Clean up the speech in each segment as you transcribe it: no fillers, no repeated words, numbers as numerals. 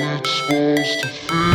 it's supposed to feel.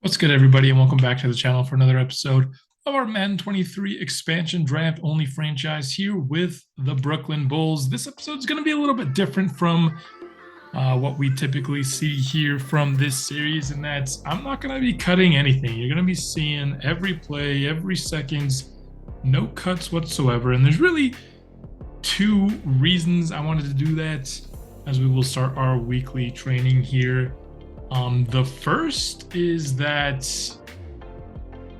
What's good, everybody, and welcome back to the channel for another episode of our Madden 23 expansion draft only franchise here with the Brooklyn Bulls. This episode is going to be a little bit different from what we typically see here from this series, and that's I'm not going to be cutting anything. You're going to be seeing every play, every seconds, no cuts whatsoever, and there's really two reasons I wanted to do that as we will start our weekly training here. The first is that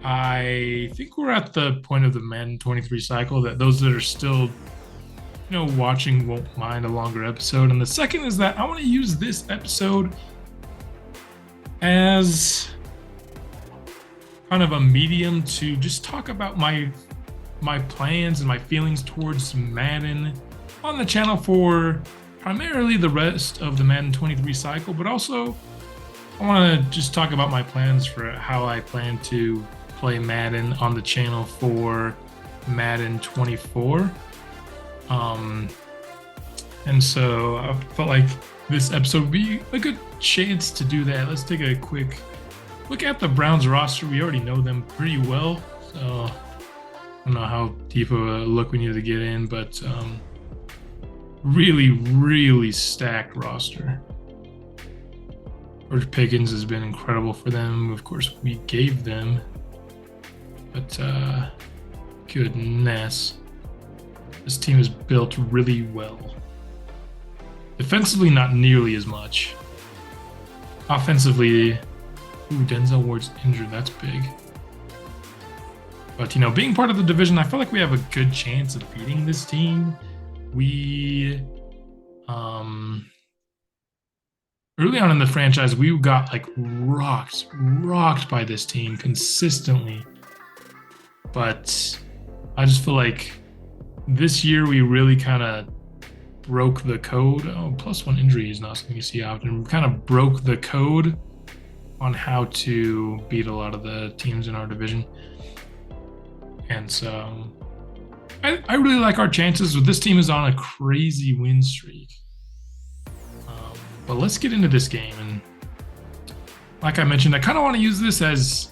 I think we're at the point of the Madden 23 cycle that those that are still, watching won't mind a longer episode. And the second is that I want to use this episode as kind of a medium to just talk about my plans and my feelings towards Madden on the channel for primarily the rest of the Madden 23 cycle, but also I want to just talk about my plans for how I plan to play Madden on the channel for Madden 24. And so I felt like this episode would be a good chance to do that. Let's take a quick look at the Browns roster. We already know them pretty well, so I don't know how deep of a look we need to get in, but really, really stacked roster. George Pickens has been incredible for them. Of course, we gave them, but goodness, this team is built really well. Defensively, not nearly as much. Offensively, Denzel Ward's injured. That's big. But being part of the division, I feel like we have a good chance of beating this team. We early on in the franchise, we got rocked by this team consistently. But I just feel like this year we really kind of broke the code. Oh, +1 injury is not something you see often. We kind of broke the code on how to beat a lot of the teams in our division. And so I really like our chances. This team is on a crazy win streak. But let's get into this game. And like I mentioned, I kind of want to use this as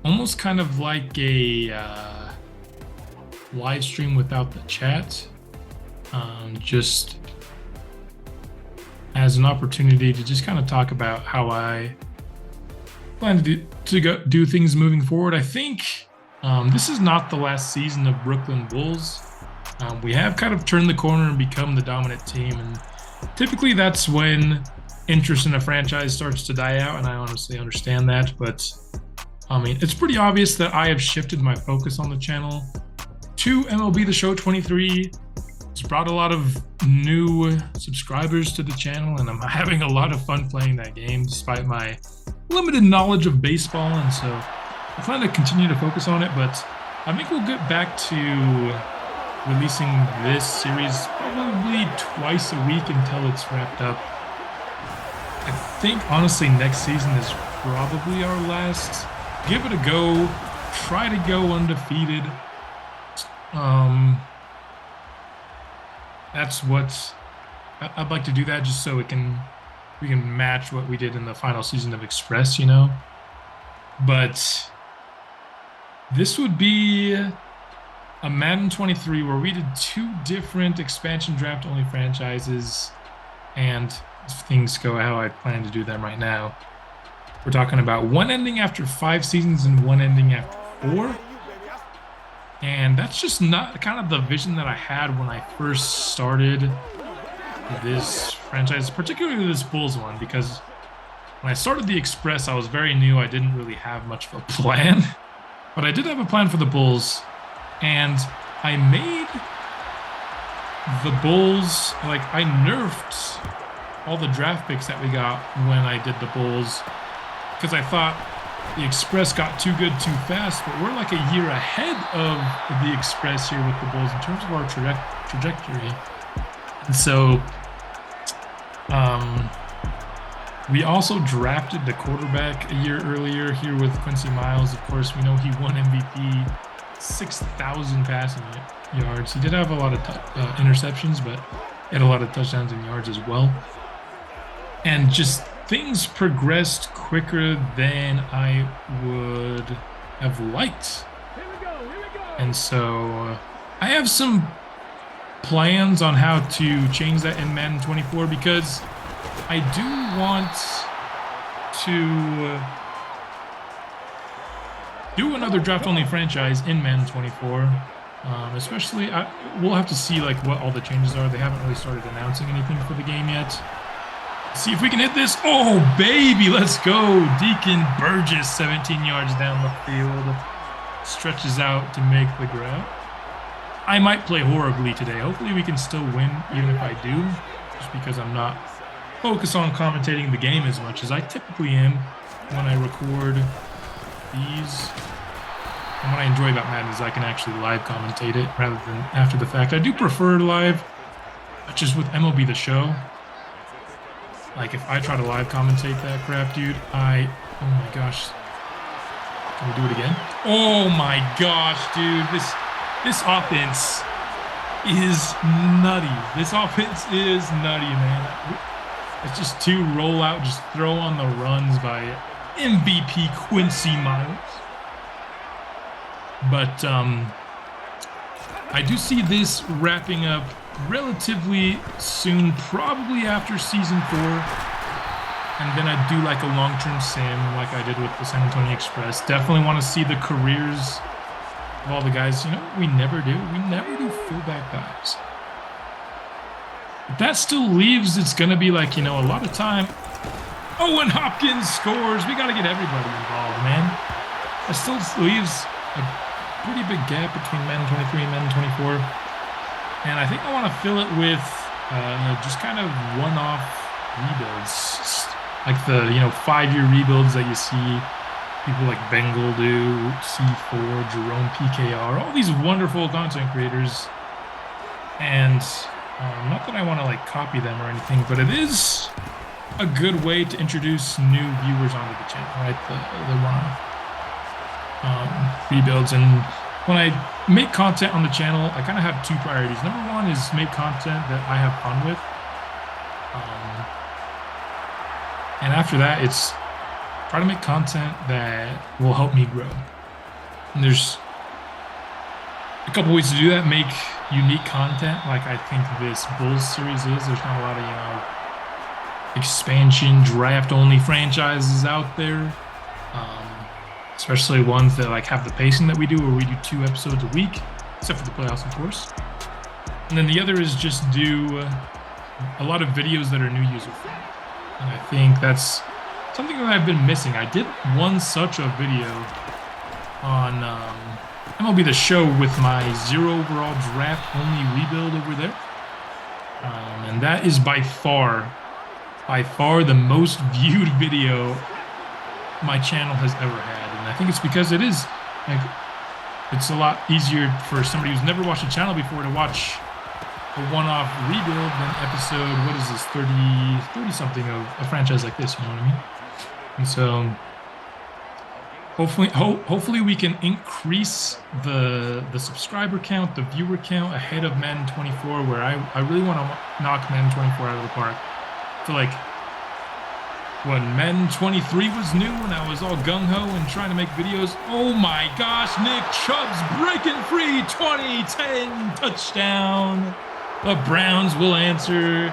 almost kind of like a live stream without the chat. Just as an opportunity to just kind of talk about how I plan to do things moving forward. I think this is not the last season of Brooklyn Bulls. We have kind of turned the corner and become the dominant team, and typically that's when interest in a franchise starts to die out, and I honestly understand that. But I mean, it's pretty obvious that I have shifted my focus on the channel to MLB The Show 23. It's brought a lot of new subscribers to the channel, and I'm having a lot of fun playing that game despite my limited knowledge of baseball. And so I plan to continue to focus on it, but I think we'll get back to releasing this series probably twice a week until it's wrapped up. I think honestly next season is probably our last. Give it a go. Try to go undefeated. That's what I'd like to do, that just so we can match what we did in the final season of Express, But this would be a Madden 23 where we did two different expansion draft only franchises, and if things go how I plan to do them right now. We're talking about one ending after 5 seasons and one ending after 4. And that's just not kind of the vision that I had when I first started this franchise, particularly this Bulls one, because when I started the Express, I was very new. I didn't really have much of a plan, but I did have a plan for the Bulls, and I made the Bulls, like, I nerfed all the draft picks that we got when I did the Bulls, because I thought the Express got too good too fast, but we're like a year ahead of the Express here with the Bulls in terms of our trajectory. And so we also drafted the quarterback a year earlier here with Quincy Miles. Of course, we know he won MVP, 6,000 passing yards. He did have a lot of interceptions, but he had a lot of touchdowns and yards as well. And just things progressed quicker than I would have liked. And so I have some plans on how to change that in Madden 24, because I do want to do another draft-only franchise in Madden 24. Especially, we'll have to see like what all the changes are. They haven't really started announcing anything for the game yet. See if we can hit this. Oh, baby, let's go. Deacon Burgess, 17 yards down the field. Stretches out to make the grab. I might play horribly today. Hopefully we can still win, even if I do, just because I'm not focused on commentating the game as much as I typically am when I record these. And what I enjoy about Madden is I can actually live commentate it rather than after the fact. I do prefer live, but just with MLB The Show, like if I try to live commentate that crap, dude, oh my gosh. Can we do it again? Oh my gosh, dude, this offense is nutty. This offense is nutty, man. It's just two rollout, just throw on the runs by MVP Quincy Miles. But I do see this wrapping up relatively soon, probably after season 4. And then I'd do like a long-term sim like I did with the San Antonio Express. Definitely want to see the careers of all the guys. You know what we never do? We never do fullback guys. But that still leaves, it's going to be like, you know, a lot of time. Owen Hopkins scores. We got to get everybody involved, man. That still leaves a pretty big gap between Madden 23 and Madden 24. And I think I want to fill it with just kind of one-off rebuilds. Like the, 5-year rebuilds that you see people like Bengal do, C4, Jerome PKR, all these wonderful content creators. And not that I want to like copy them or anything, but it is a good way to introduce new viewers onto the channel, right? The one-off rebuilds. And when I make content on the channel, I kind of have 2 priorities. Number 1 is make content that I have fun with. And after that, it's try to make content that will help me grow. And there's a couple ways to do that. Make unique content, like I think this Bulls series is. There's not a lot of, expansion, draft-only franchises out there. Especially ones that like have the pacing that we do, where we do 2 episodes a week, except for the playoffs, of course. And then the other is just do a lot of videos that are new user-friendly. And I think that's something that I've been missing. I did one such a video on MLB The Show with my 0 overall draft-only rebuild over there. And that is by far the most viewed video my channel has ever had. And I think it's because it is like, it's a lot easier for somebody who's never watched a channel before to watch a one-off rebuild than episode, what is this, 30 something of a franchise like this, you know what I mean? And so hopefully we can increase the subscriber count, the viewer count ahead of Madden 24, where I really want to knock Madden 24 out of the park. I feel like when Madden 23 was new and I was all gung-ho and trying to make videos, oh my gosh, Nick Chubb's breaking free, 2010 touchdown. The Browns will answer.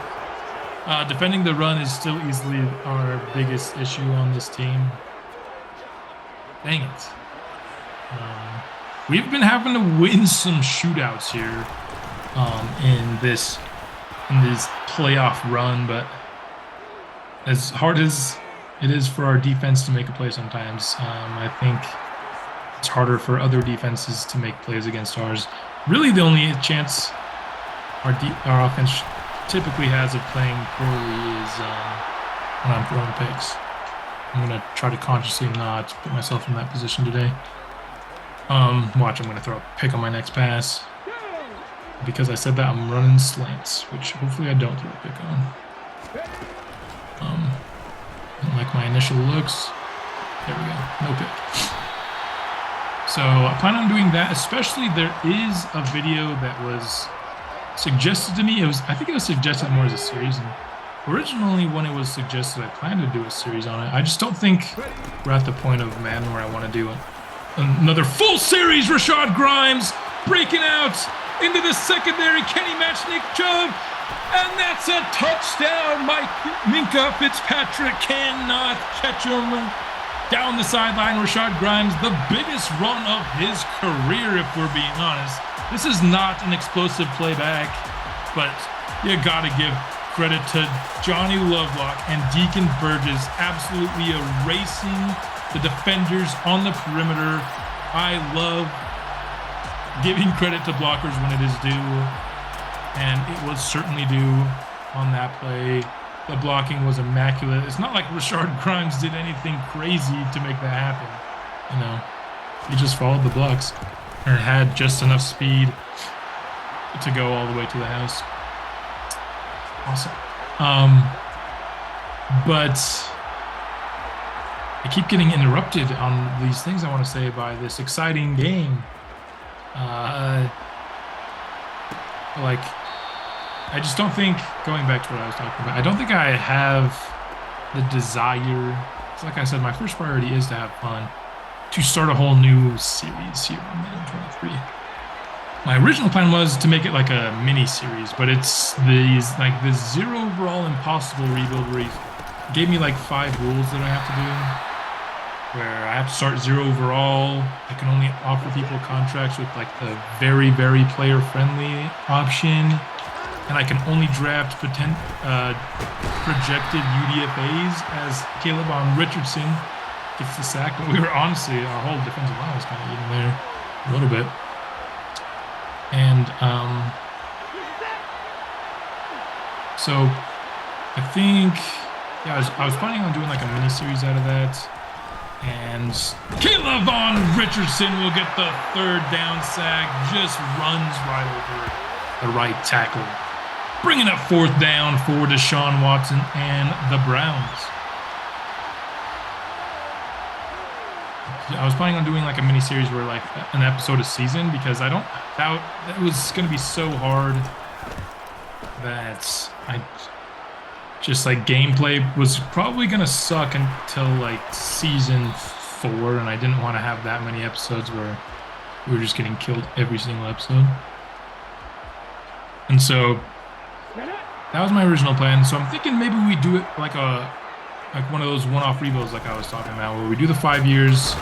Defending the run is still easily our biggest issue on this team. Dang it. We've been having to win some shootouts here in this playoff run, but as hard as it is for our defense to make a play sometimes, I think it's harder for other defenses to make plays against ours. Really, the only chance our offense typically has of playing poorly is when I'm throwing picks. I'm going to try to consciously not put myself in that position today. Watch, I'm going to throw a pick on my next pass. Because I said that, I'm running slants, which hopefully I don't throw a pick on. Don't like my initial looks. There we go, no pick. So I plan on doing that, especially there is a video that was suggested to me. I think it was suggested more as a series. And originally, when it was suggested, I planned to do a series on it. I just don't think we're at the point of Madden where I want to do another full series. Rashad Grimes breaking out into the secondary. Kenny match Nick Chubb. And that's a touchdown. Minka Fitzpatrick cannot catch him. Down the sideline, Rashad Grimes, the biggest run of his career, if we're being honest. This is not an explosive playback, but you got to give credit to Johnny Lovelock and Deacon Burgess absolutely erasing the defenders on the perimeter. I love giving credit to blockers when it is due, and it was certainly due on that play. The blocking was immaculate. It's not like Rashad Grimes did anything crazy to make that happen. You know, he just followed the blocks and had just enough speed to go all the way to the house. Awesome. But I keep getting interrupted on these things I want to say by this exciting game. I just don't think, going back to what I was talking about, I don't think I have the desire. It's like I said, my first priority is to have fun, to start a whole new series here on Madden 23. My original plan was to make it like a mini series, but it's this zero overall impossible rebuild where he gave me like 5 rules that I have to do, where I have to start 0 overall. I can only offer people contracts with like the very, very player friendly option. And I can only draft projected UDFAs as Caleb Richardson gets the sack. But we were honestly, our whole defensive line was kind of eating there a little bit. And so I think, yeah, I was planning on doing like a mini series out of that. And Caleb Richardson will get the 3rd down sack, just runs right over the right tackle, bringing up 4th down for Deshaun Watson and the Browns. I was planning on doing like a mini series where like an episode a season, because that was going to be so hard that I just like gameplay was probably going to suck until like season 4, and I didn't want to have that many episodes where we were just getting killed every single episode. And so that was my original plan. So I'm thinking maybe we do it like one of those one-off rebuilds like I was talking about, where we do the 5 years.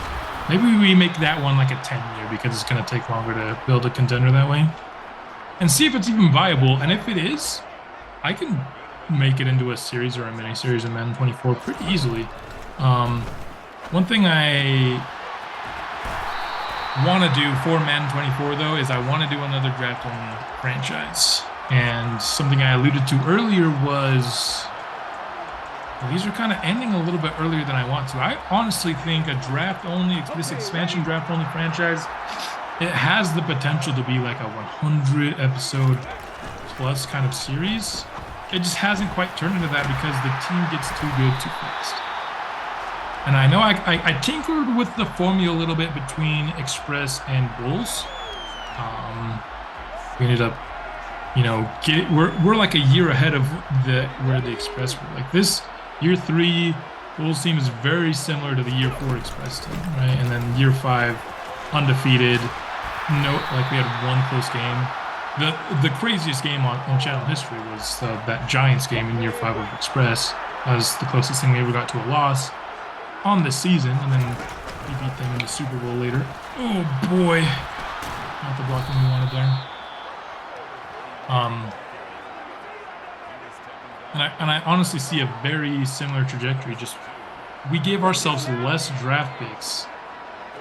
Maybe we make that one like a 10-year, because it's going to take longer to build a contender that way. And see if it's even viable. And if it is, I can make it into a series or a mini-series in Madden 24 pretty easily. One thing I want to do for Madden 24, though, is I want to do another draft-only franchise. And something I alluded to earlier was, well, these are kind of ending a little bit earlier than I want to. I honestly think this expansion draft-only franchise, it has the potential to be like a 100-episode plus kind of series. It just hasn't quite turned into that because the team gets too good too fast. And I know I tinkered with the formula a little bit between Express and Bulls. We ended up, we're like a year ahead of where the Express were. Like this year 3 Bulls team is very similar to the year 4 Express team, right? And then year 5 undefeated. We had one close game. The craziest game on channel history was that Giants game in year 5 of Express. That was the closest thing we ever got to a loss on the season, and then we beat them in the Super Bowl later. Oh boy, not the blocking we wanted there. And I honestly see a very similar trajectory. Just we gave ourselves less draft picks,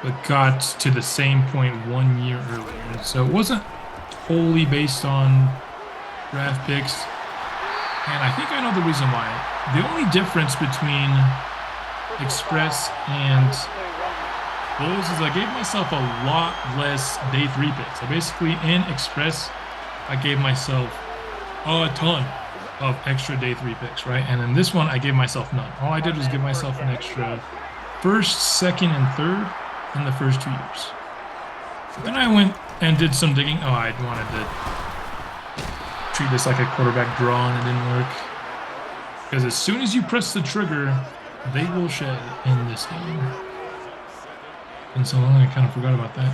but got to the same point 1 year earlier. So it wasn't wholly based on draft picks. And I think I know the reason why. The only difference between Express and Bulls is I gave myself a lot less day 3 picks. So basically in Express, I gave myself a ton of extra day 3 picks, right? And in this one, I gave myself none. All I did was give myself an extra first, second, and third in the first 2 years. Then I went and did some digging. Oh, I wanted to treat this like a quarterback draw, and it didn't work. Because as soon as you press the trigger, they will shed in this game. And so long, I kind of forgot about that.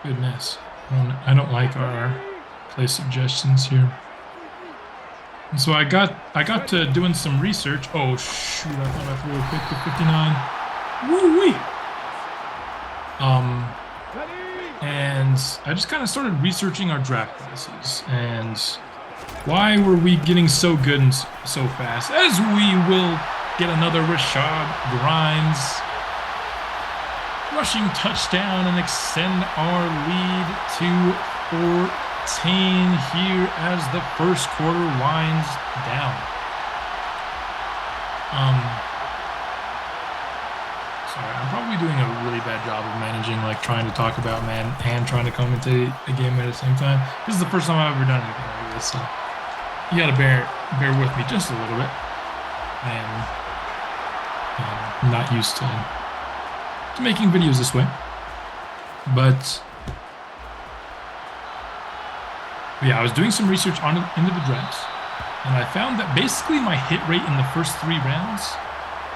Goodness. I don't like our play suggestions here. And so I got to doing some research. Oh shoot, I thought I threw a pick to 59. Woo-wee! And I just kind of started researching our draft classes and why were we getting so good and so fast, as we will get another Rashad Grimes rushing touchdown and extend our lead to 14 here as the first quarter winds down. Sorry, I'm probably doing a really bad job of managing, like trying to talk about Madden and trying to commentate a game at the same time. This is the first time I've ever done anything like this, so you gotta bear with me just a little bit. I'm not used to making videos this way, but yeah, I was doing some research into the drafts, and I found that basically my hit rate in the first 3 rounds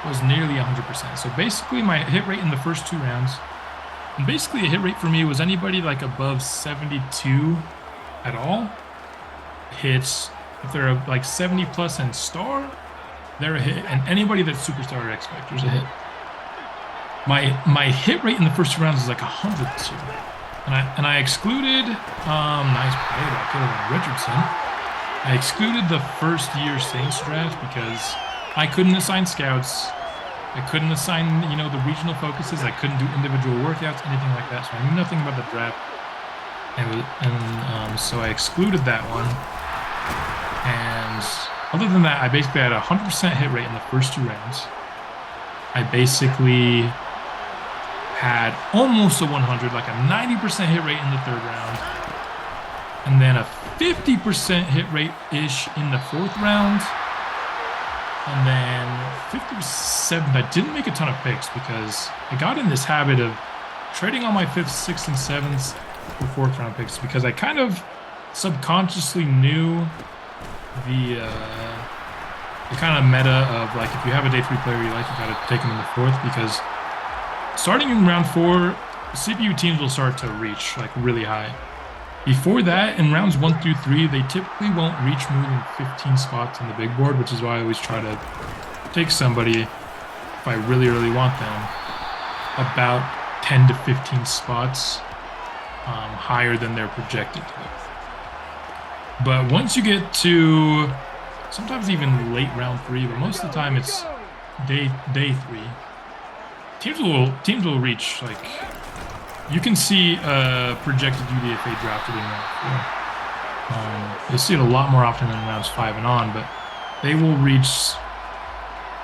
was nearly 100%. So basically my hit rate in the first 2 rounds, and basically a hit rate for me was anybody like above 72 at all hits. If they're like 70 plus and star, they're a hit, and anybody that's superstar or X Factor is a hit. My hit rate in the first 2 rounds is like 102, and I excluded nice play by Caleb Richardson. I excluded the first year Saints draft because I couldn't assign scouts. I couldn't assign, the regional focuses. I couldn't do individual workouts, anything like that. So I knew nothing about the draft. And so I excluded that one. And other than that, I basically had a 100% hit rate in the first 2 rounds. I basically had almost a 100, like a 90% hit rate in the 3rd round. And then a 50% hit rate-ish in the 4th round. And then 57th, I didn't make a ton of picks because I got in this habit of trading on my 5th, 6th, and 7th for 4th round picks because I kind of subconsciously knew the kind of meta of like if you have a day 3 player you like, you got to take him in the 4th because starting in round 4, CPU teams will start to reach like really high. Before that, in rounds 1 through 3, they typically won't reach more than 15 spots on the big board, which is why I always try to take somebody, if I really, really want them, about 10 to 15 spots higher than they're projected to. But once you get to sometimes even late round 3, but most of the time it's day 3, teams will reach like. You can see projected UDFA drafted in round 4. You'll see it a lot more often in rounds 5 and on, but they will reach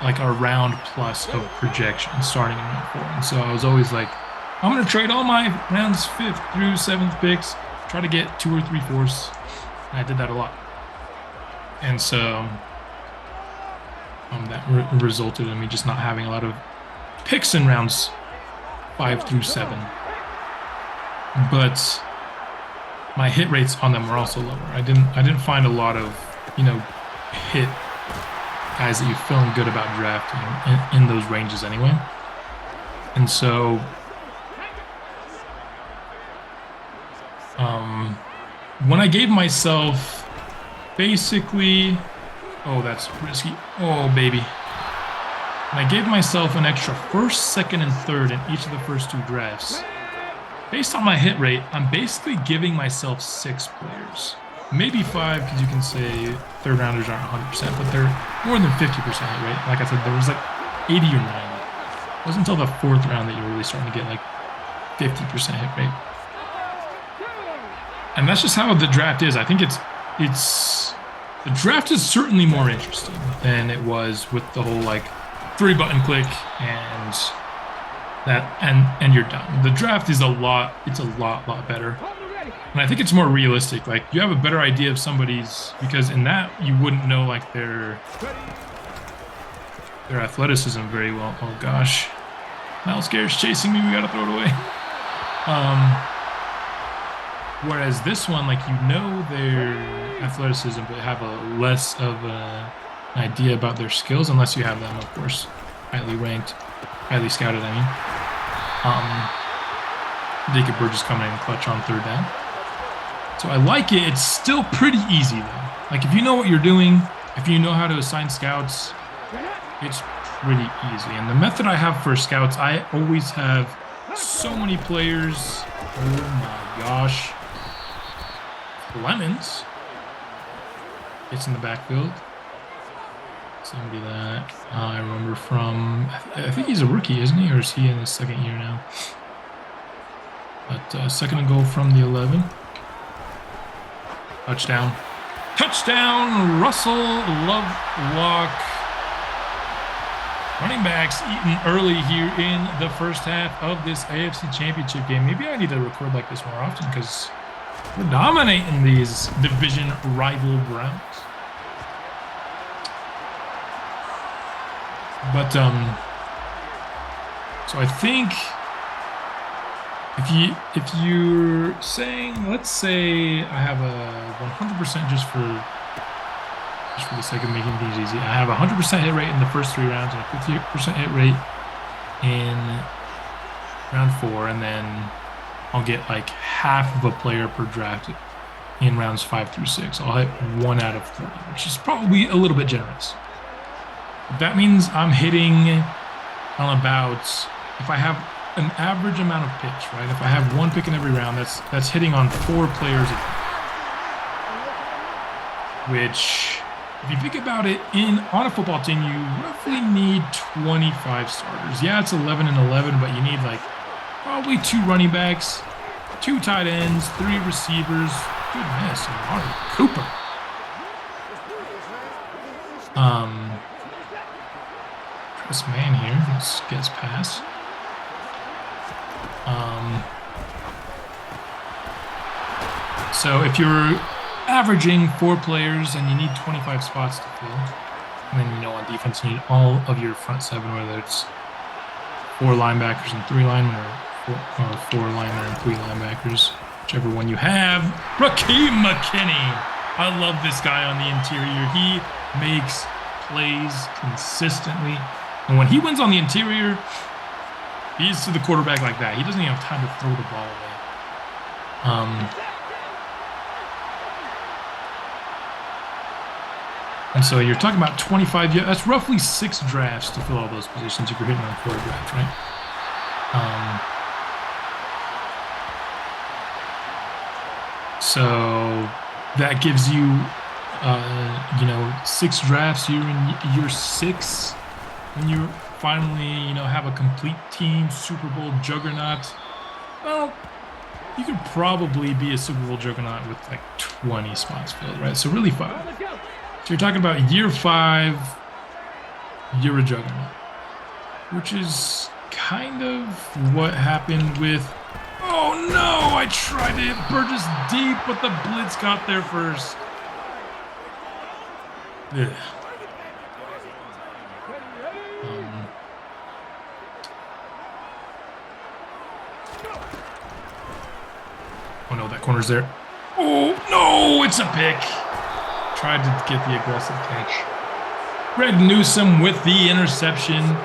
like a round plus of projection starting in round 4. And so I was always like, I'm going to trade all my rounds 5th through 7th picks, try to get 2 or 3 fourths. And I did that a lot. And so that resulted in me just not having a lot of picks in rounds 5 through 7. But my hit rates on them were also lower. I didn't find a lot of, hit guys that you're feeling good about drafting in those ranges anyway. And so When I gave myself basically, oh, that's risky. Oh, baby. When I gave myself an extra first, second, and third in each of the first 2 drafts, based on my hit rate, I'm basically giving myself 6 players. Maybe 5, because you can say third rounders aren't 100%, but they're more than 50% hit rate. Like I said, there was like 80 or 90. It wasn't until the 4th round that you were really starting to get like 50% hit rate. And that's just how the draft is. I think the draft is certainly more interesting than it was with the whole like 3-button click and that and you're done. The draft is a lot better. And I think it's more realistic. Like you have a better idea of somebody's, because in that you wouldn't know like their athleticism very well. Oh gosh. Miles Garrett's chasing me, we gotta throw it away. Whereas this one, like you know their athleticism, but have a less of an idea about their skills, unless you have them, of course, highly ranked, highly scouted. I mean, Jacob Burgess coming in clutch on 3rd down. So I like it. It's still pretty easy though. Like if you know what you're doing, if you know how to assign scouts, it's pretty easy. And the method I have for scouts, I always have so many players. Oh my gosh. Lemons. It's in the backfield. Somebody that I remember from, I think he's a rookie, isn't he? Or is he in his 2nd year now? But 2nd and goal from the 11. Touchdown. Touchdown, Russell Lovelock. Running backs eaten early here in the first half of this AFC Championship game. Maybe I need to record like this more often because we're dominating these division rival Browns. But so I think if you're saying, let's say I have a 100% just for the sake of making things easy, I have a 100% hit rate in the first 3 rounds and a 50% hit rate in round 4, and then I'll get like half of a player per draft in rounds 5 through 6. I'll hit 1 out of 3, which is probably a little bit generous. But that means I'm hitting on about, if I have an average amount of picks, right? If I have 1 pick in every round, that's hitting on 4 players a game. Which, if you think about it, on a football team, you roughly need 25 starters. Yeah, it's 11 and 11, but you need like probably 2 running backs, 2 tight ends, 3 receivers. Goodness, Amari Cooper. This man here, let's get his pass. So if you're averaging 4 players and you need 25 spots to fill, and then on defense you need all of your front 7, whether it's 4 linebackers and 3 linemen, or 4 linemen and 3 linebackers, whichever one you have. Rakeem McKinney. I love this guy on the interior. He makes plays consistently. And when he wins on the interior, he's to the quarterback like that. He doesn't even have time to throw the ball away. And so you're talking about 25. Yeah, that's roughly 6 drafts to fill all those positions if you're hitting on 4 drafts, right? So that gives you, 6 drafts. You're in year 6. When you finally, have a complete team, Super Bowl juggernaut, well, you could probably be a Super Bowl juggernaut with like 20 spots filled, right? So really 5. So you're talking about year 5, you're a juggernaut, which is kind of what happened with, oh no, I tried to hit Burgess deep, but the blitz got there first. Ugh. Oh no, that corner's there. Oh no, it's a pick. Tried to get the aggressive catch. Greg Newsome with the interception.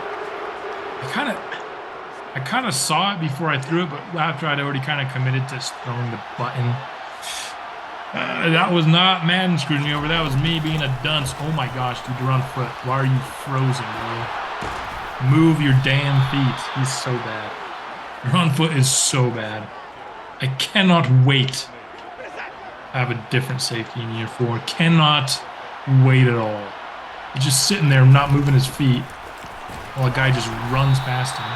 I kind of saw it before I threw it, but after I'd already kind of committed to throwing the button. That was not Madden screwing me over. That was me being a dunce. Oh my gosh, dude, you're on foot. Why are you frozen, bro? Move your damn feet. He's so bad. Your on foot is so bad. I cannot wait. I have a different safety in year 4. Cannot wait at all. He's just sitting there not moving his feet while a guy just runs past him.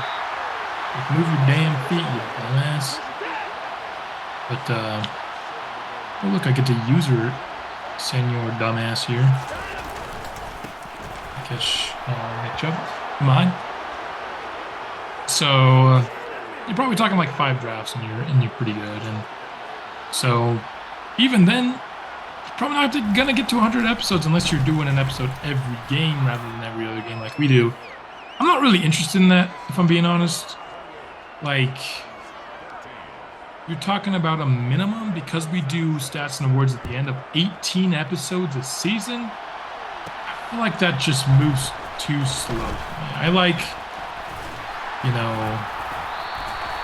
Like, move your damn feet, you dumbass. But, oh look, I get to use her, Senor Dumbass here. Catch Nick Chubb. Mine. So, you're probably talking like 5 drafts and you're pretty good. And so, even then, you're probably not gonna get to 100 episodes unless you're doing an episode every game rather than every other game like we do. I'm not really interested in that, if I'm being honest. Like, you're talking about a minimum because we do stats and awards at the end of 18 episodes a season. I feel like that just moves too slow for me. I like,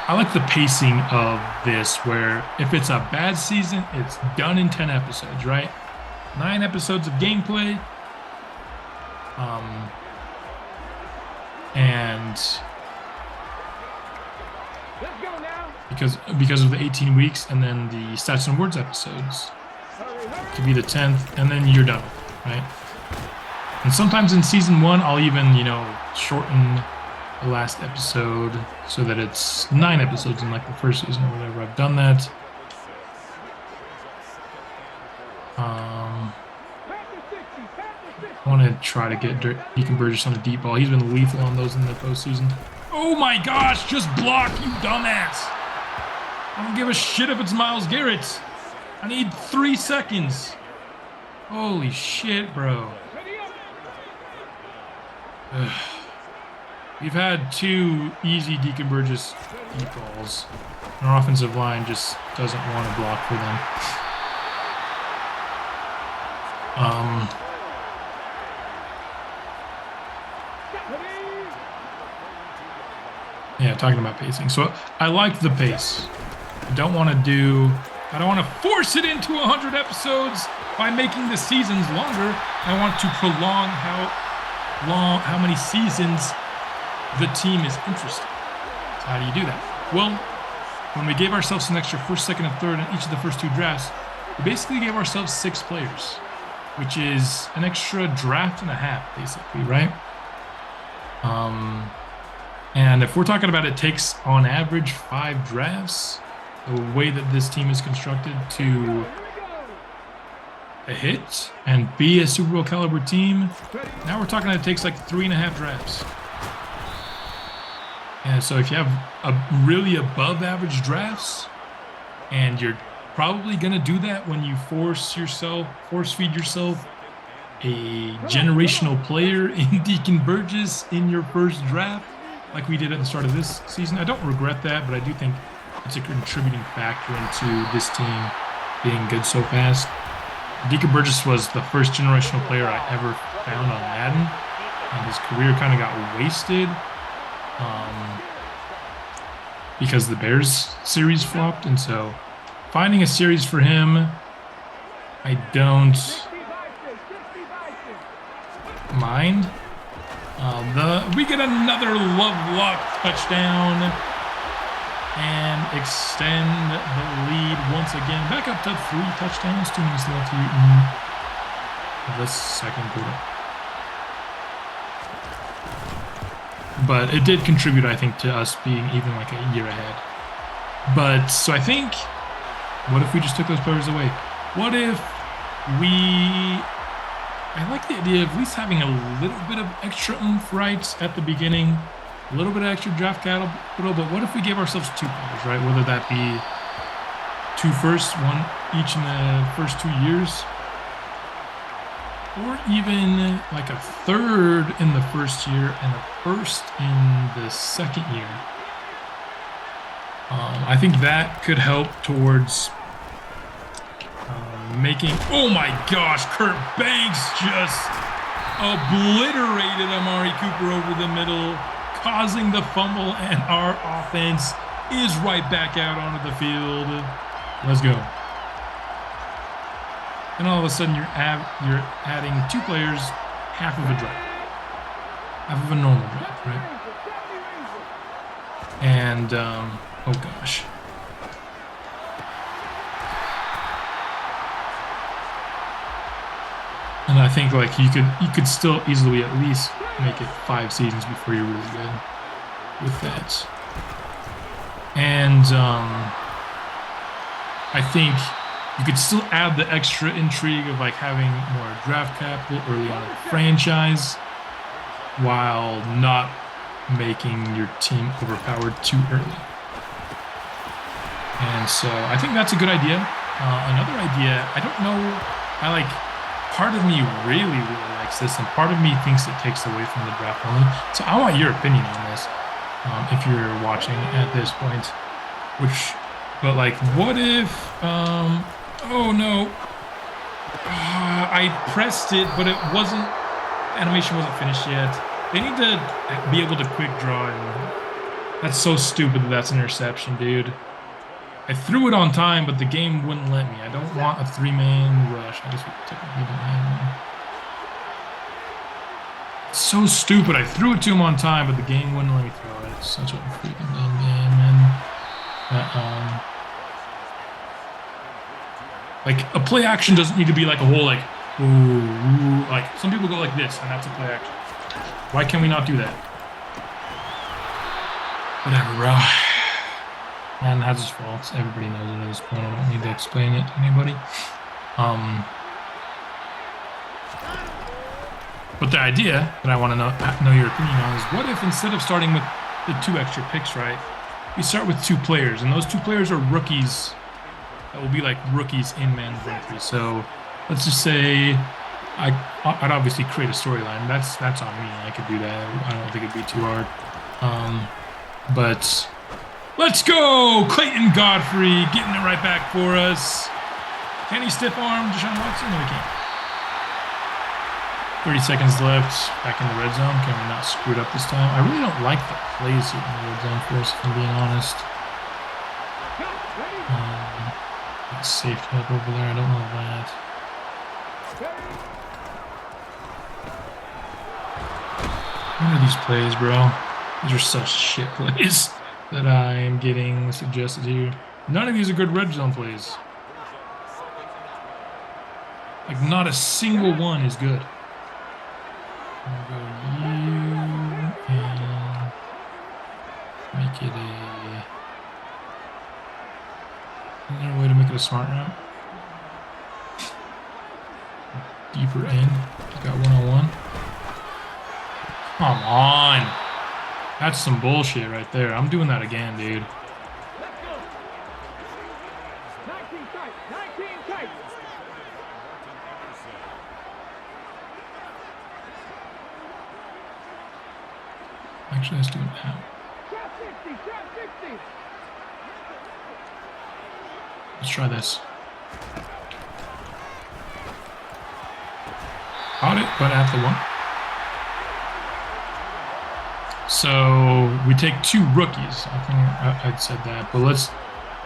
I like the pacing of this where if it's a bad season, it's done in 10 episodes, right? 9 episodes of gameplay. And because of the 18 weeks and then the stats and awards episodes to be the 10th, and then you're done, right? And sometimes in season 1, I'll even, shorten the last episode so that it's 9 episodes in like the first season or whatever. I've done that. I want to try to get Deacon Burgess on a deep ball. He's been lethal on those in the postseason. Oh my gosh, just block, you dumbass. I don't give a shit if it's Myles Garrett. I need 3 seconds. Holy shit, bro. Ugh. We've had 2 easy Deacon Burgess deep balls. Our offensive line just doesn't want to block for them. Yeah, talking about pacing. So I like the pace. I don't want to force it into 100 episodes by making the seasons longer. I want to prolong how many seasons the team is interested. So how do you do that? Well, when we gave ourselves an extra 1st, 2nd, and 3rd in each of the first 2 drafts, we basically gave ourselves 6 players, which is an extra draft and a half, basically, right? And if we're talking about it takes on average 5 drafts, the way that this team is constructed to hit and be a Super Bowl caliber team, now we're talking it takes like 3.5 drafts. And so if you have a really above average drafts, and you're probably going to do that when you force feed yourself a generational player in Deacon Burgess in your first draft, like we did at the start of this season. I don't regret that, but I do think it's a contributing factor into this team being good so fast. Deacon Burgess was the first generational player I ever found on Madden, and his career kind of got wasted because the Bears series flopped, and so finding a series for him, I don't mind. We get another Lovelock touchdown and extend the lead once again. Back up to 3 touchdowns, 2 minutes left here in the second quarter. But it did contribute, I think, to us being even like a year ahead. But so I think, what if we just took those players away? What if I like the idea of at least having a little bit of extra oomph rights at the beginning, a little bit of extra draft capital, but what if we gave ourselves 2 players, right? Whether that be 2 firsts, 1 each in the first 2 years, or even like a 3rd in the first year and a 1st in the second year. I think that could help towards making, oh my gosh, Kurt Banks just obliterated Amari Cooper over the middle. causing the fumble, and our offense is right back out onto the field. Let's go. And all of a sudden, you're adding 2 players, half of a drive, half of a normal drive, right? And oh gosh. And I think like you could still easily at least make it 5 seasons before you're really good with that. And I think you could still add the extra intrigue of like having more draft capital early on in the franchise while not making your team overpowered too early. And so I think that's a good idea. Another idea, I don't know, part of me really likes this, and part of me thinks it takes away from the draft only. So I want your opinion on this, if you're watching at this point. But like, what if, oh no, I pressed it, but the animation wasn't finished yet. They need to be able to quick draw, and that's so stupid that that's an interception, dude. I threw it on time, but the game wouldn't let me. I don't want a 3-man rush. I guess we technically don't have one. It's so stupid. I threw it to him on time, but the game wouldn't let me throw it. It's such a freaking dumb game, man. Like, a play action doesn't need to be like a whole, like, ooh, like, some people go like this, and that's a play action. Why can we not do that? Whatever, bro. Man has his faults. Everybody knows it at this point. I don't need to explain it to anybody. But the idea that I want to know your opinion on is, what if instead of starting with the 2 extra picks, right, we start with 2 players, and those 2 players are rookies that will be like rookies in Madden 23. So let's just say I'd obviously create a storyline. That's on me. I could do that. I don't think it'd be too hard. But let's go! Clayton Godfrey getting it right back for us. Can he stiff arm Deshaun Watson? No, he can't. 30 seconds left. Back in the red zone. Can we not screw it up this time? I really don't like the plays here in the red zone for us, if I'm being honest. Safe help over there. I don't know that. What are these plays, bro? These are such shit plays that I am getting suggested here. None of these are good red zone plays. Like, not a single one is good. I'm gonna go you and make it a... Is there a way to make it a smart route? Deeper in. Got 1-on-1. Come on. That's some bullshit right there. I'm doing that again, dude. Actually, let's do it now. Let's try this. Caught it, but at the 1. So we take 2 rookies. I think I'd said that, but let's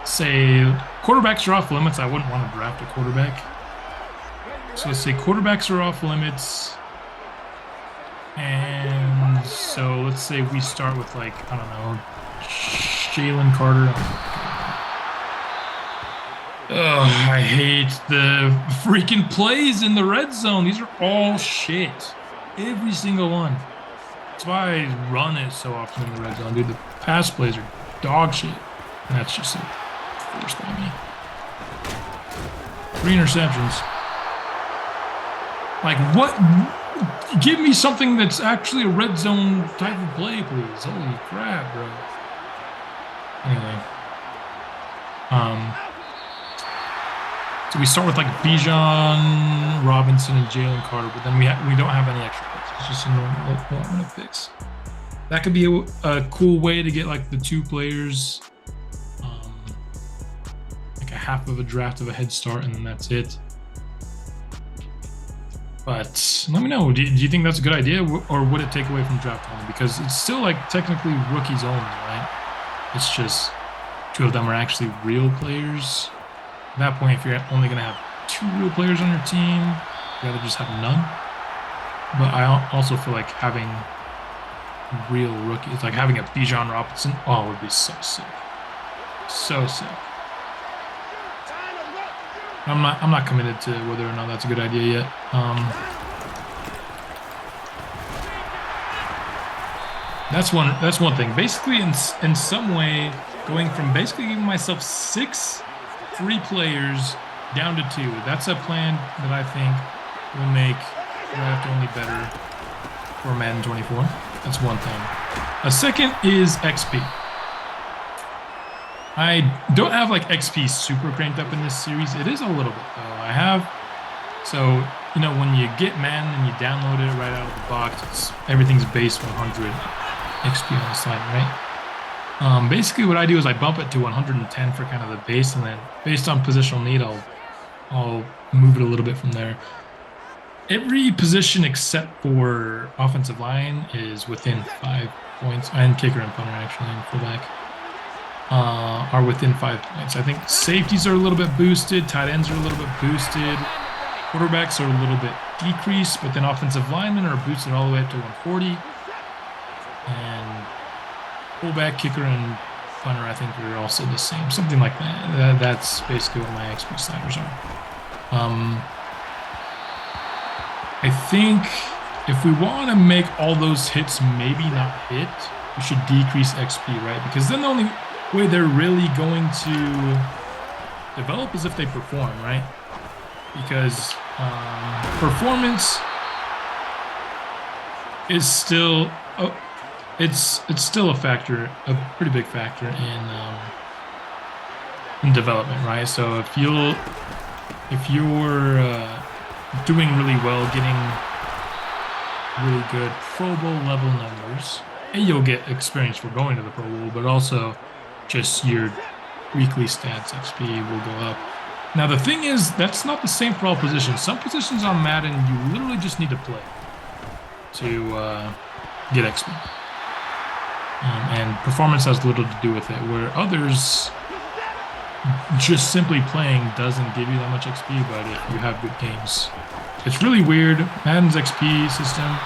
say quarterbacks are off limits. I wouldn't want to draft a quarterback. So let's say quarterbacks are off limits. And so let's say we start with, like, I don't know, Jalen Carter. Ugh, I hate the freaking plays in the red zone. These are all shit. Every single one. That's why I run it so often in the red zone, dude. The pass plays are dog shit. And that's just forced by me. 3 interceptions. Like, what? Give me something that's actually a red zone type of play, please. Holy crap, bro. Anyway. So we start with like Bijan, Robinson, and Jalen Carter, but then we don't have any extra picks. It's just a normal allotment of picks. That could be a cool way to get like the 2 players, like a half of a draft of a head start, and then that's it. But let me know. Do you think that's a good idea, or would it take away from draft only? Because it's still like technically rookies only, right? It's just 2 of them are actually real players. At that point, if you're only going to have 2 real players on your team, you'd rather just have none. But I also feel like having real rookies, like having a Bijan Robinson, oh, it would be so sick. So sick. I'm not committed to whether or not that's a good idea yet. That's one thing. Basically, in some way, going from basically giving myself 6 free players down to 2. That's a plan that I think will make draft only better for Madden 24. That's one thing. A second is XP. I don't have like XP super cranked up in this series. It is a little bit though. I have, so you know, when you get Madden and you download it right out of the box, everything's base 100 XP on the side, right? Basically, what I do is I bump it to 110 for kind of the base, and then based on positional need, I'll move it a little bit from there. Every position except for offensive line is within 5 points, and kicker and punter actually, and fullback. Are within 5 points. I think safeties are a little bit boosted, tight ends are a little bit boosted, quarterbacks are a little bit decreased, but then offensive linemen are boosted all the way up to 140. And fullback, kicker, and punter, I think, are also the same. Something like that. That's basically what my XP sliders are. I think if we want to make all those hits maybe not hit, we should decrease XP, right? Because then the only way they're really going to develop is if they perform, right? Because performance is still it's still a factor, a pretty big factor in development, right? So if you're doing really well, getting really good Pro Bowl level numbers, and you'll get experience for going to the Pro Bowl, but also just your weekly stats XP will go up. Now the thing is, that's not the same for all positions. Some positions on Madden, you literally just need to play to get XP. And performance has little to do with it, where others, just simply playing doesn't give you that much XP, but if you have good games. It's really weird. Madden's XP system,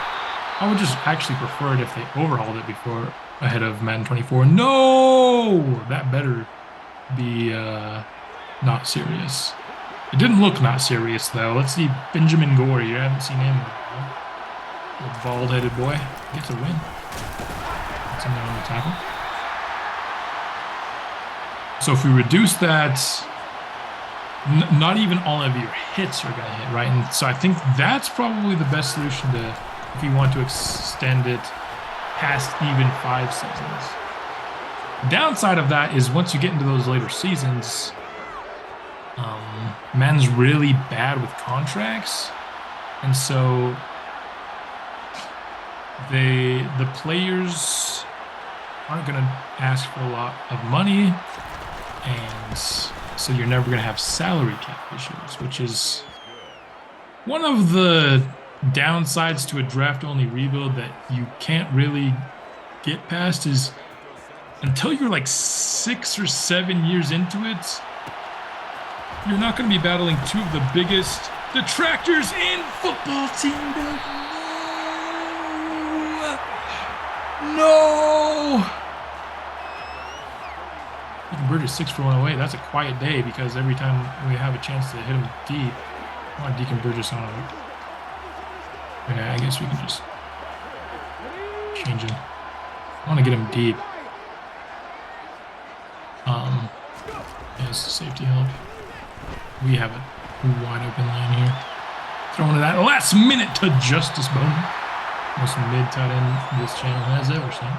I would just actually prefer it if they overhauled it before ahead of Madden 24. No! That better be not serious. It didn't look not serious, though. Let's see Benjamin Gore. You haven't seen him. The bald-headed boy gets a win. That's him there on the tackle. So if we reduce that, not even all of your hits are going to hit, right? And so I think that's probably the best solution to, if you want to extend it past even 5 seasons. Downside of that is once you get into those later seasons, Madden's really bad with contracts, and so the players aren't going to ask for a lot of money, and so you're never going to have salary cap issues, which is one of the downsides to a draft-only rebuild that you can't really get past. Is until you're like 6 or 7 years into it, you're not going to be battling 2 of the biggest detractors in football team. No! Deacon Bridges 6 for 1 away. That's a quiet day because every time we have a chance to hit him deep, I want Deacon Bridges on it. Okay, I guess we can just change it. I want to get him deep. Yes, safety help. We have a wide open line here. Throwing to that last minute to Justice Bowman. Most mid tight end this channel has ever seen.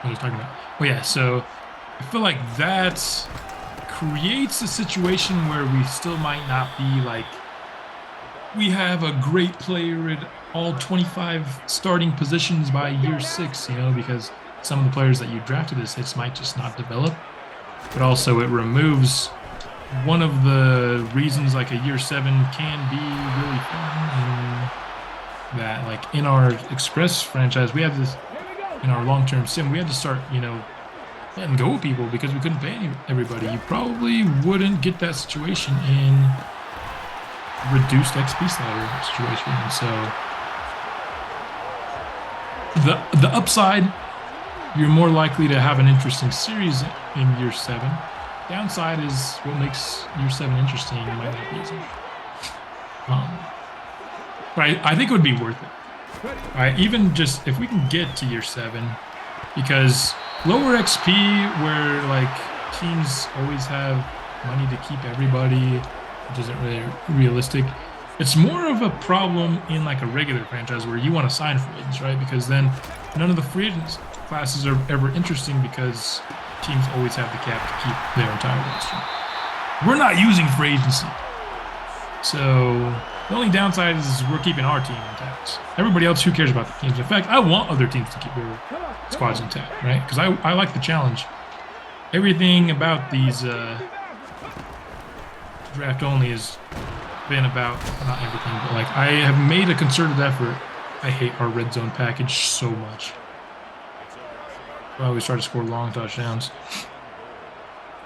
What was I talking about? Oh yeah, so I feel like that creates a situation where we still might not be like, we have a great player at all 25 starting positions by year 6, you know, because some of the players that you drafted as hits might just not develop. but also it removes one of the reasons like a year 7 can be really fun. And that like in our Express franchise, we have this in our long-term sim, we had to start, letting go of people because we couldn't pay everybody. You probably wouldn't get that situation in reduced XP slider situation. And so the upside, you're more likely to have an interesting series in year 7. Downside is what makes year 7 interesting. You might not be as but I think it would be worth it. Right? Even just if we can get to year 7, because lower XP where like teams always have money to keep everybody, which isn't really realistic. It's more of a problem in like a regular franchise where you want to sign free agents, right? Because then none of the free agents classes are ever interesting because teams always have the cap to keep their entire roster. We're not using free agency. So the only downside is we're keeping our team intact. Everybody else, who cares about the teams? In fact, I want other teams to keep their squads intact, right? Because I like the challenge. Everything about these draft only has been about, not everything, but like I have made a concerted effort. I hate our red zone package so much. I always try to score long touchdowns.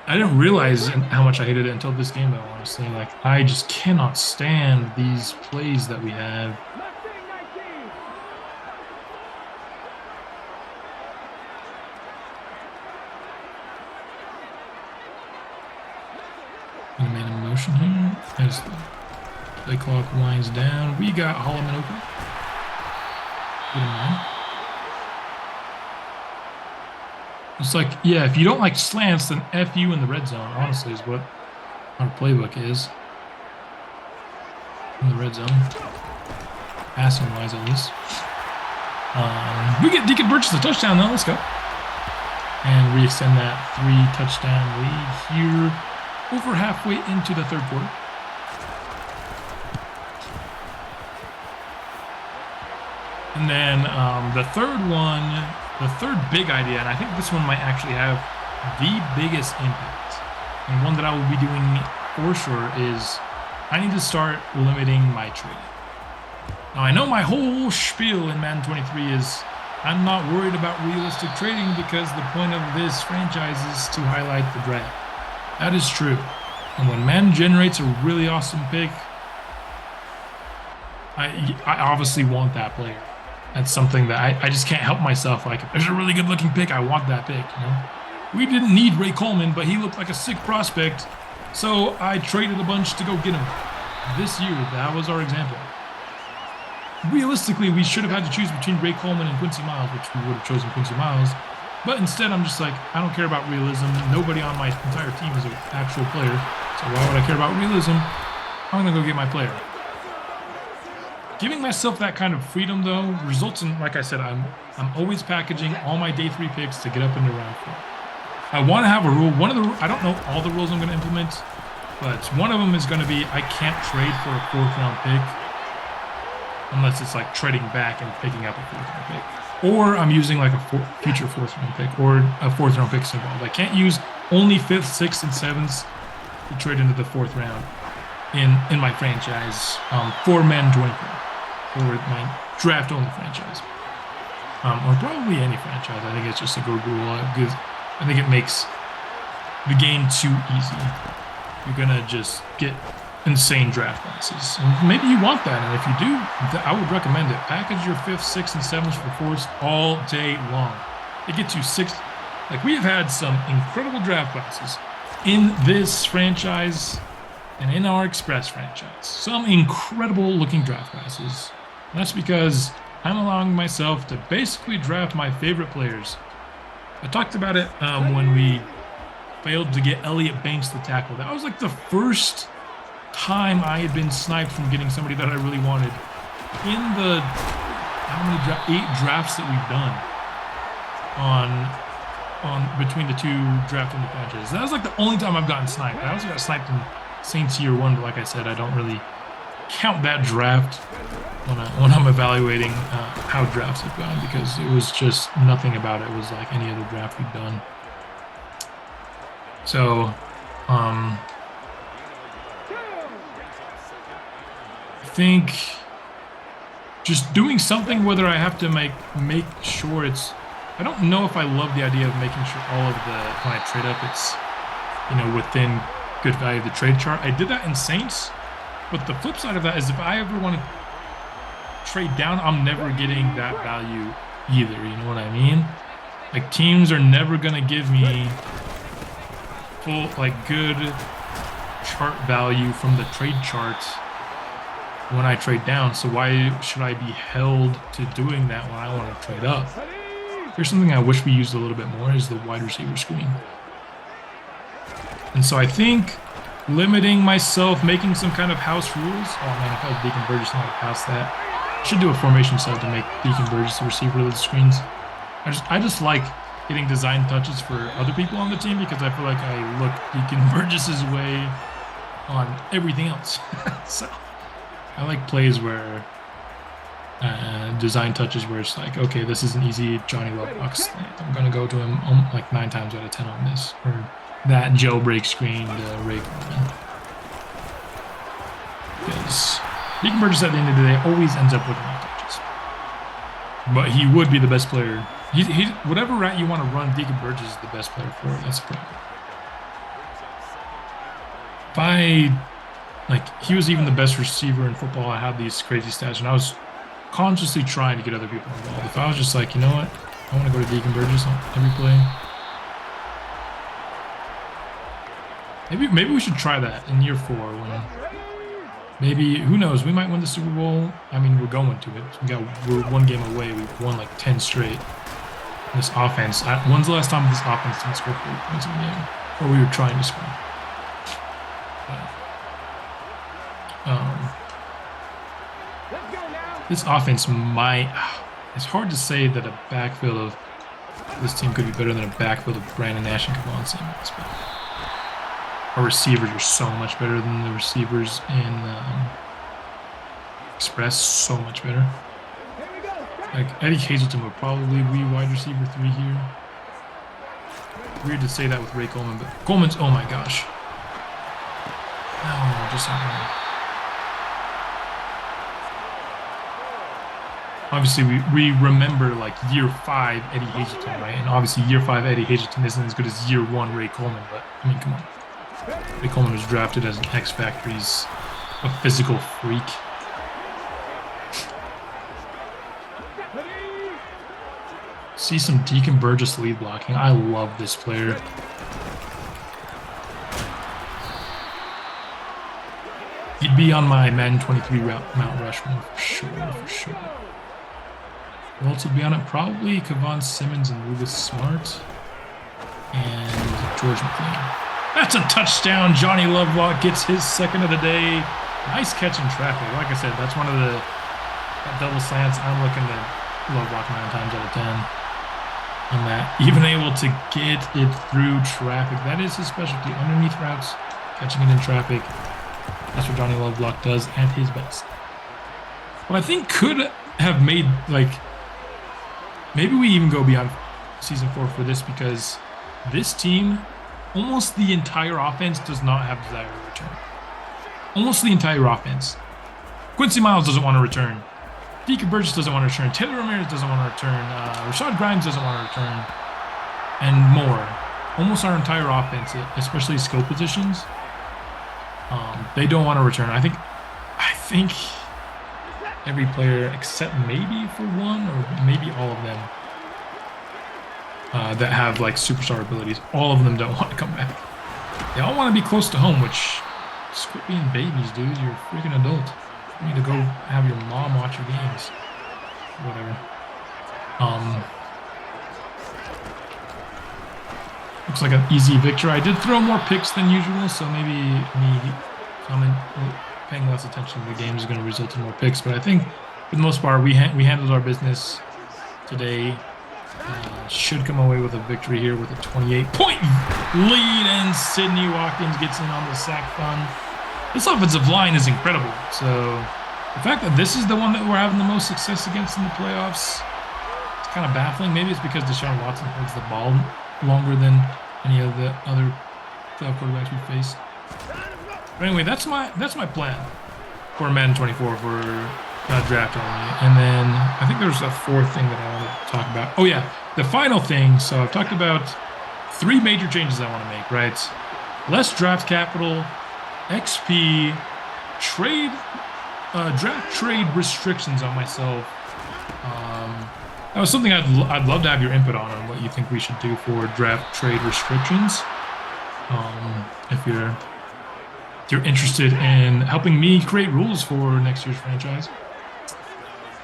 I didn't realize how much I hated it until this game, though, honestly. Like, I just cannot stand these plays that we have. Gonna man in motion here as the play clock winds down. We got Holloman open. Good man. It's like, yeah, if you don't like slants, then F you in the red zone, honestly, is what our playbook is. In the red zone. Passing-wise, at least. He could purchase a touchdown, though. Let's go. And re-extend that 3-touchdown lead here over halfway into the third quarter. And then the third big idea, and I think this one might actually have the biggest impact, and one that I will be doing for sure, is I need to start limiting my trading. Now, I know my whole spiel in Madden 23 is I'm not worried about realistic trading because the point of this franchise is to highlight the draft. That is true. And when Madden generates a really awesome pick, I obviously want that player. That's something that I just can't help myself. Like, if there's a really good-looking pick, I want that pick, We didn't need Ray Coleman, but he looked like a sick prospect, so I traded a bunch to go get him. This year, that was our example. Realistically, we should have had to choose between Ray Coleman and Quincy Miles, which we would have chosen Quincy Miles. But instead, I'm just like, I don't care about realism. Nobody on my entire team is an actual player, so why would I care about realism? I'm going to go get my player. Giving myself that kind of freedom, though, results in, like I said, I'm always packaging all my day 3 picks to get up into round 4. I want to have a rule. I don't know all the rules I'm going to implement, but one of them is going to be I can't trade for a 4th-round pick unless it's like trading back and picking up a 4th-round pick. Or I'm using like a future 4th-round pick or a 4th-round pick involved. I can't use only 5th, 6th, and 7th to trade into the 4th round in my franchise for Madden 24. Or my draft-only franchise. Or probably any franchise. I think it's just a good rule. Because I think it makes the game too easy. You're going to just get insane draft classes. And maybe you want that. And if you do, I would recommend it. Package your 5th, 6th, and 7th for 4th all day long. It gets you 6. Like, we have had some incredible draft classes in this franchise and in our Express franchise. Some incredible-looking draft classes. That's because I'm allowing myself to basically draft my favorite players. I talked about it when we failed to get Elliott Banks the tackle. That was like the first time I had been sniped from getting somebody that I really wanted. In the 8 drafts that we've done on between the 2 draft and the franchises. That was like the only time I've gotten sniped. I also got sniped in Saints Year 1, but like I said, I don't really count that draft when I'm evaluating how drafts have gone, because it was just nothing about it was like any other draft we've done. So, I think just doing something, whether I have to make sure it's. I don't know if I love the idea of making sure all of the when I trade up, it's within good value of the trade chart. I did that in Saints, but the flip side of that is if I ever want to trade down, I'm never getting that value either. You know what I mean? Like teams are never gonna give me full good chart value from the trade chart when I trade down. So why should I be held to doing that when I want to trade up? Here's something I wish we used a little bit more is the wide receiver screen. And so I think limiting myself, making some kind of house rules. Oh man, I felt Deacon Burgess not past that. Should do a formation sub to make Deacon Burgess the receiver of the screens. I just like getting design touches for other people on the team because I feel like I look Deacon Burgess's way on everything else. So I like plays where design touches where it's like, okay, this is an easy Johnny Love box slant. I'm gonna go to him like 9 times out of 10 on this, or that jailbreak screen to Ray Coleman. Because Deacon Burgess at the end of the day always ends up with more touches, but he would be the best player. He whatever route you want to run, Deacon Burgess is the best player for it. That's the problem. If he was even the best receiver in football, I had these crazy stats, and I was consciously trying to get other people involved. If I was just like, you know what, I want to go to Deacon Burgess on every play. Maybe we should try that in year 4 when maybe, who knows, we might win the Super Bowl. I mean, we're going to it. We're 1 game away. We've won like 10 straight. This offense. When's the last time this offense didn't score 40 points in a game? Or we were trying to score? This offense might. It's hard to say that a backfield of this team could be better than a backfield of Brandon Nash and Kevon Simmons. But our receivers are so much better than the receivers in Express. So much better. Like Eddie Hazelton would probably be wide receiver 3 here. Weird to say that with Ray Coleman, but Coleman's. Oh my gosh. No, just happening. Obviously, we remember like year 5 Eddie Hazelton, right? And obviously, year 5 Eddie Hazelton isn't as good as year 1 Ray Coleman. But I mean, come on. Ray Coleman was drafted as an X Factor. He's a physical freak. See some Deacon Burgess lead blocking. I love this player. He'd be on my Madden 23 Mount Rushmore for sure. Who else would be on it? Probably Kevon Simmons and Louis Smart and George McLean. That's a touchdown. Johnny Lovelock gets his 2nd of the day. Nice catch in traffic. Like I said, that's one of the double slants. I'm looking at Lovelock 9 times out of 10 on that. Even able to get it through traffic. That is his specialty. Underneath routes, catching it in traffic. That's what Johnny Lovelock does at his best. What I think could have made, maybe we even go beyond season 4 for this, because this team, almost the entire offense does not have desire to return. Almost the entire offense. Quincy Miles doesn't want to return. Deacon Burgess doesn't want to return. Taylor Ramirez doesn't want to return. Rashad Grimes doesn't want to return. And more. Almost our entire offense, especially skill positions, they don't want to return. I think every player except maybe for one or maybe all of them that have superstar abilities, all of them don't want to come back. They all want to be close to home, which just quit being babies, dude. You're a freaking adult. You need to go have your mom watch your games. Whatever. Looks like an easy victory. I did throw more picks than usual, so maybe me paying less attention to the game is going to result in more picks. But I think, for the most part, we handled our business today. Should come away with a victory here with a 28-point lead, and Sidney Watkins gets in on the sack fund. This offensive line is incredible. So the fact that this is the one that we're having the most success against in the playoffs, it's kind of baffling. Maybe it's because Deshaun Watson holds the ball longer than any of the other playoff quarterbacks we faced. But anyway, that's my plan for Madden 24 for draft only. And then I think there's a fourth thing that I want to talk about. Oh yeah, the final thing. So I've talked about 3 major changes I want to make, right? Less draft capital, XP, draft trade restrictions on myself. That was something I'd love to have your input on what you think we should do for draft trade restrictions. If you're interested in helping me create rules for next year's franchise.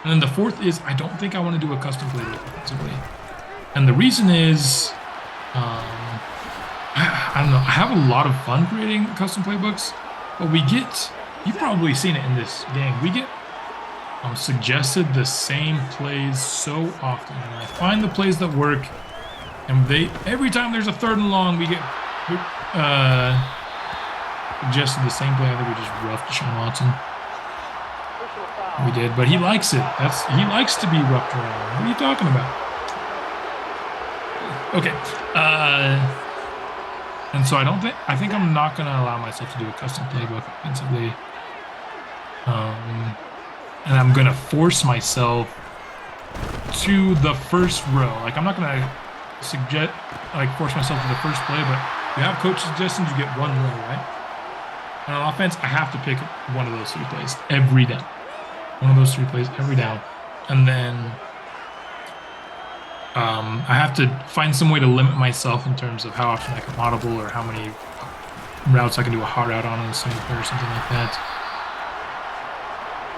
And then the fourth is I don't think I want to do a custom playbook offensively. And the reason is I don't know, I have a lot of fun creating custom playbooks, but you've probably seen it in this game, we get suggested the same plays so often. And I find the plays that work, and every time there's a 3rd and long, we get suggested the same play. I think we just roughed Deshaun Watson. We did, but he likes it. He likes to be roughed around. What are you talking about? Okay. And so I think I'm not going to allow myself to do a custom playbook offensively. And I'm going to force myself to the first row. Like, I'm not going to force myself to the first play, but you have coach suggestions, you get 1 row, right? And on offense, I have to pick one of those 3 plays every down. One of those 3 plays every down. And then I have to find some way to limit myself in terms of how often I can audible or how many routes I can do a hard route on a single player or something like that.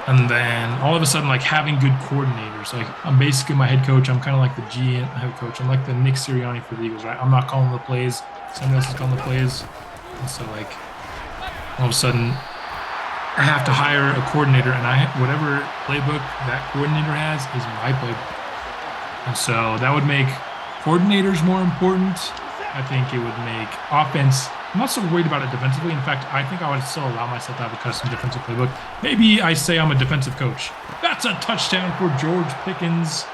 And then all of a sudden, like, having good coordinators. Like, I'm basically my head coach. I'm kind of like the GM head coach. I'm like the Nick Sirianni for the Eagles, right? I'm not calling the plays. Someone else is calling the plays. And so, like, all of a sudden, I have to hire a coordinator, and whatever playbook that coordinator has is my playbook. And so that would make coordinators more important. I think it would make offense. I'm not so worried about it defensively. In fact, I think I would still allow myself to have a custom defensive playbook. Maybe I say I'm a defensive coach. That's a touchdown for George Pickens.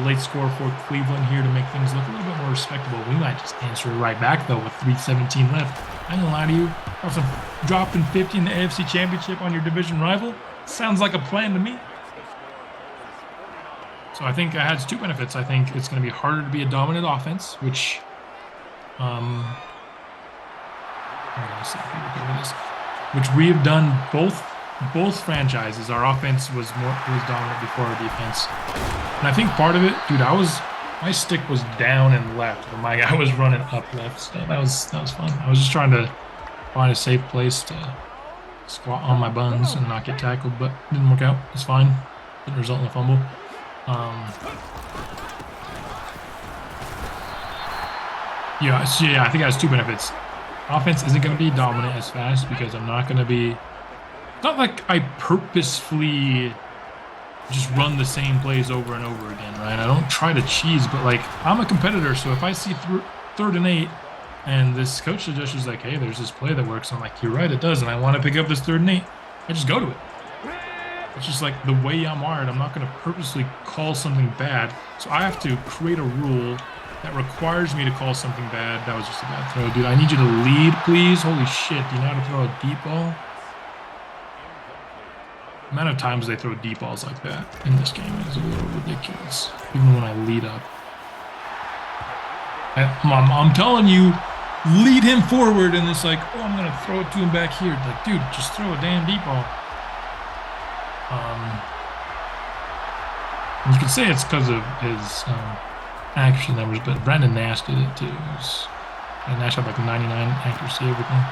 Late score for Cleveland here to make things look a little bit more respectable. We might just answer it right back, though, with 3:17 left. I ain't gonna lie to you. Dropping 50 in the AFC Championship on your division rival. Sounds like a plan to me. So I think it has 2 benefits. I think it's going to be harder to be a dominant offense, which which we have done both franchises. Our offense was dominant before our defense, and I think part of it, dude, my stick was down and left, but my guy was running up left. So that was fun. I was just trying to find a safe place to squat on my buns and not get tackled, but it didn't work out. It's fine. Didn't result in a fumble. Yeah, I think it has 2 benefits. Offense isn't going to be dominant as fast because I'm not going to be. It's not like I purposefully just run the same plays over and over again, right? I don't try to cheese, but like I'm a competitor, so if I see 3rd and 8 and this coach suggests like, hey, there's this play that works, I'm like, you're right, it does, and I want to pick up this 3rd and 8, I just go to it. It's just like the way I'm wired. I'm not going to purposely call something bad, so I have to create a rule that requires me to call something bad. That was just a bad throw, dude. I need you to lead, please. Holy shit, do you know how to throw a deep ball? The amount of times they throw deep balls like that in this game is a little ridiculous, even when I lead up. I'm telling you, lead him forward, and it's like, oh, I'm going to throw it to him back here. Like, dude, just throw a damn deep ball. You could say it's because of his accuracy numbers, but Brandon Nash did it too. Nash had like 99 accuracy, everything.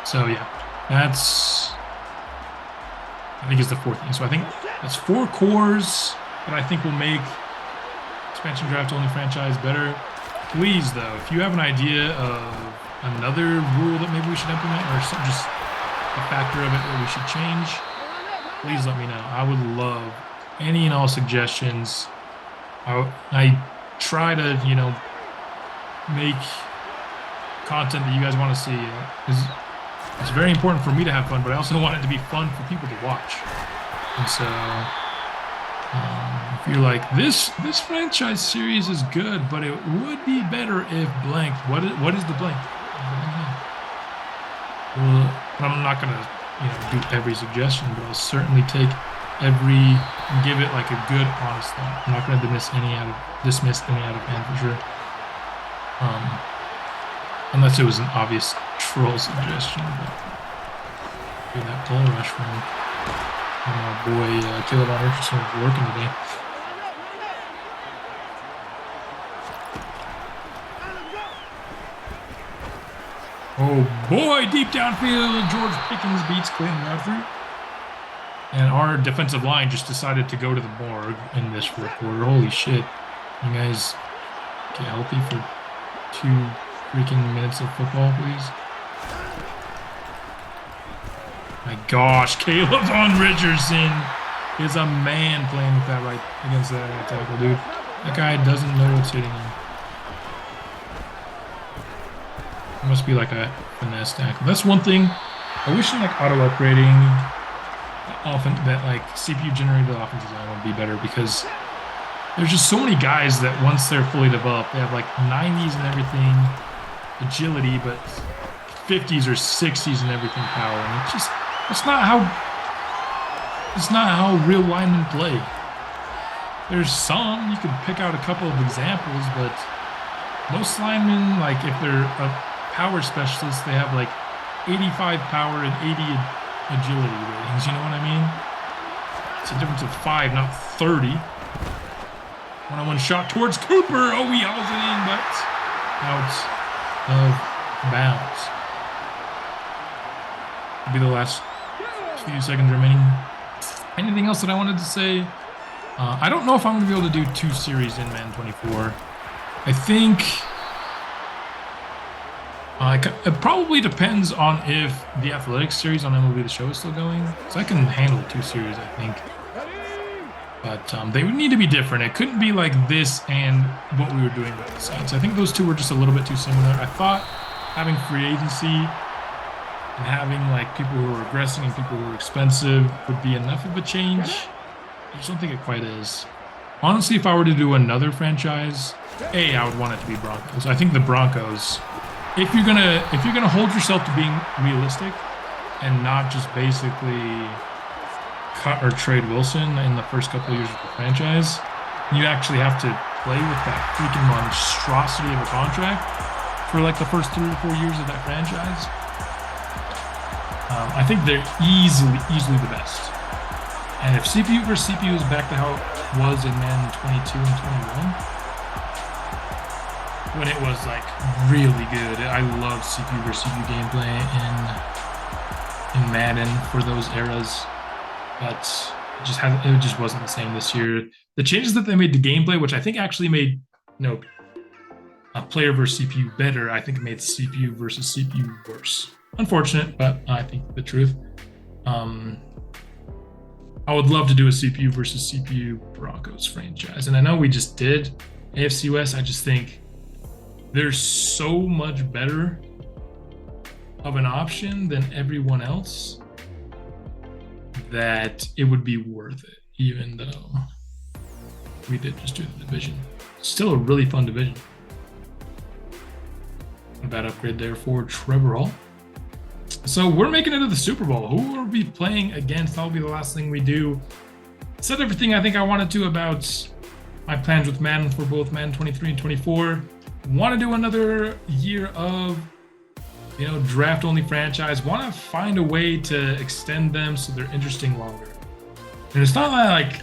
So yeah, I think is the 4th thing. So I think that's 4 cores that I think will make expansion draft only franchise better. Please, though, if you have an idea of another rule that maybe we should implement, or just a factor of it that we should change, please let me know. I would love any and all suggestions. I try to, make content that you guys want to see. It's very important for me to have fun, but I also want it to be fun for people to watch. And so, If you're like this franchise series is good, but it would be better if blank. What is the blank? Well, I'm not gonna do every suggestion, but I'll certainly take every and give it like a good honest thought. I'm not gonna dismiss any out of hand for sure. Unless it was an obvious troll suggestion. But that ball rush from my boy Caleb Richardson was working today. Oh boy, deep downfield, George Pickens beats Clayton Godfrey. And our defensive line just decided to go to the morgue in this fourth quarter. Holy shit. You guys get healthy for 2 freaking minutes of football, please. My gosh, Caleb Von Richardson is a man playing with that right against that right tackle, dude. That guy doesn't know what's hitting him. It must be like a finesse tackle. That's one thing. I wish in like auto upgrading often that like CPU generated offensive line would be better, because there's just so many guys that once they're fully developed, they have like 90s and everything agility, but 50s or 60s and everything power. And it's not how real linemen play. There's some, you can pick out a couple of examples, but most linemen, like if they're a power specialist, they have like 85 power and 80 agility ratings. You know what I mean? It's a difference of 5, not 30. One-on-one shot towards Cooper. Oh, he hauls it in, but out of bounds. It'll be the last few seconds remaining. Anything else that I wanted to say? I don't know if I'm going to be able to do 2 series in Madden 24. I think it probably depends on if the Athletics series on MLB The Show is still going. So I can handle 2 series, I think. But they would need to be different. It couldn't be like this and what we were doing with the Saints. I think those two were just a little bit too similar. I thought having free agency and having like people who are regressing and people who are expensive would be enough of a change. I just don't think it quite is. Honestly, if I were to do another franchise, I would want it to be Broncos. I think the Broncos, if you're gonna hold yourself to being realistic and not just basically cut or trade Wilson in the first couple of years of the franchise, you actually have to play with that freaking monstrosity of a contract for like the first 3 or 4 years of that franchise. I think they're easily the best. And if CPU versus CPU is back to how it was in Madden 22 and 21, when it was like really good, I loved CPU versus CPU gameplay in Madden for those eras. But it just wasn't the same this year. The changes that they made to gameplay, which I think actually made a player versus CPU better, I think it made CPU versus CPU worse. Unfortunate, but I think the truth. I would love to do a CPU versus CPU Broncos franchise, and I know we just did AFC West. I just think they're so much better of an option than everyone else that it would be worth it, even though we did just do the division. Still a really fun division. A bad upgrade there for Trevor Hall. So we're making it to the Super Bowl. Who are we playing against? That'll be the last thing we do. Said everything I think I wanted to about my plans with Madden for both Madden 23 and 24. Want to do another year of draft-only franchise. Want to find a way to extend them so they're interesting longer. And it's not like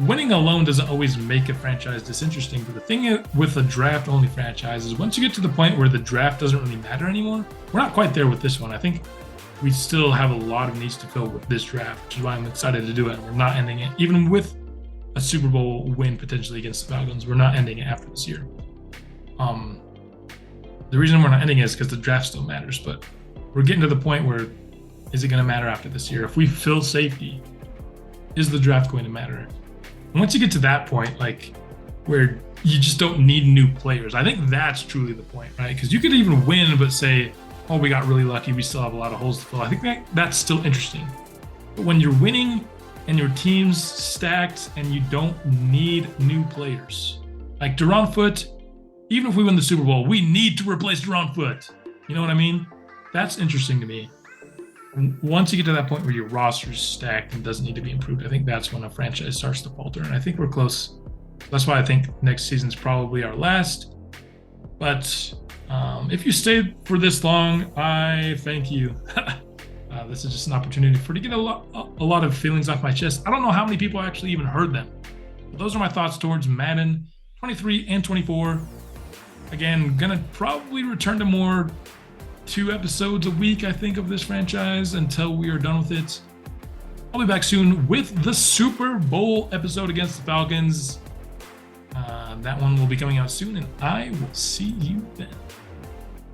winning alone doesn't always make a franchise disinteresting, but the thing with a draft-only franchise is once you get to the point where the draft doesn't really matter anymore, we're not quite there with this one. I think we still have a lot of needs to fill with this draft, which is why I'm excited to do it. We're not ending it, even with a Super Bowl win potentially against the Falcons, we're not ending it after this year. The reason we're not ending it is because the draft still matters, but we're getting to the point where is it going to matter after this year? If we fill safety, is the draft going to matter? And once you get to that point, like where you just don't need new players, I think that's truly the point, right? Because you could even win, but say, oh, we got really lucky, we still have a lot of holes to fill. I think that's still interesting. But when you're winning and your team's stacked and you don't need new players. Like Duron Foot, even if we win the Super Bowl, we need to replace Duron Foot. You know what I mean? That's interesting to me. Once you get to that point where your roster is stacked and doesn't need to be improved, I think that's when a franchise starts to falter. And I think we're close. That's why I think next season's probably our last. But if you stayed for this long, I thank you. This is just an opportunity to get a lot of feelings off my chest. I don't know how many people actually even heard them. But those are my thoughts towards Madden 23 and 24. Again, gonna probably return to more 2 episodes a week, I think, of this franchise until we are done with it. I'll be back soon with the Super Bowl episode against the Falcons. That one will be coming out soon, and I will see you then.